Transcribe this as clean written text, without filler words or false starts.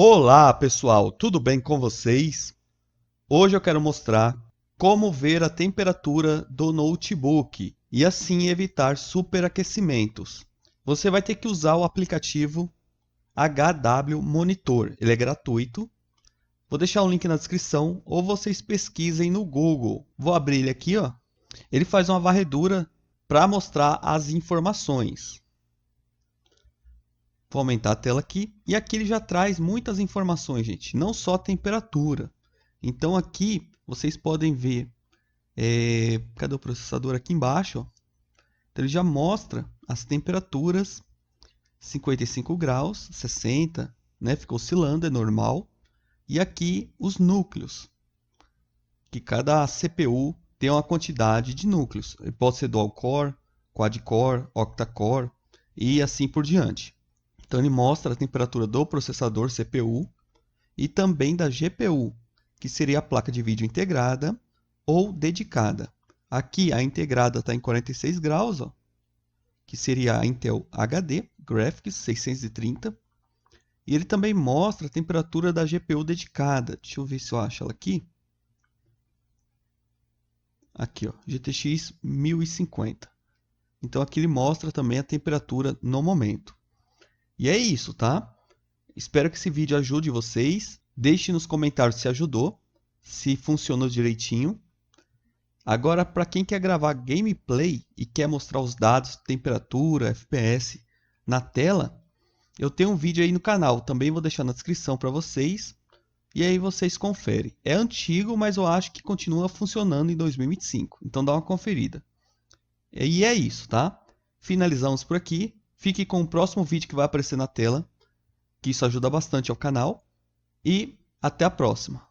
Olá pessoal, tudo bem com vocês? Hoje eu quero mostrar como ver a temperatura do notebook e assim evitar superaquecimentos. Você vai ter que usar o aplicativo HW Monitor, ele é gratuito. Vou deixar o link na descrição ou vocês pesquisem no Google. Vou abrir ele aqui, ó. Ele faz uma varredura para mostrar as informações. Vou aumentar a tela aqui. E aqui ele já traz muitas informações, gente. Não só a temperatura. Então aqui vocês podem ver. Cadê o processador? Aqui embaixo. Ó. Então, ele já mostra as temperaturas. 55 graus, 60, né? Ficou oscilando, é normal. E aqui os núcleos. Que cada CPU tem uma quantidade de núcleos. Ele pode ser dual core, quad core, octa core e assim por diante. Então ele mostra a temperatura do processador CPU e também da GPU, que seria a placa de vídeo integrada ou dedicada. Aqui a integrada está em 46 graus, ó, que seria a Intel HD Graphics 630. E ele também mostra a temperatura da GPU dedicada. Deixa eu ver se eu acho ela aqui. Aqui, ó, GTX 1050. Então aqui ele mostra também a temperatura no momento. E é isso, tá? Espero que esse vídeo ajude vocês. Deixe nos comentários se ajudou, se funcionou direitinho. Agora, para quem quer gravar gameplay e quer mostrar os dados, temperatura, FPS na tela, eu tenho um vídeo aí no canal. Também vou deixar na descrição para vocês. E aí vocês conferem. É antigo, mas eu acho que continua funcionando em 2025. Então dá uma conferida. E é isso, tá? Finalizamos por aqui. Fique com o próximo vídeo que vai aparecer na tela, que isso ajuda bastante ao canal. E até a próxima.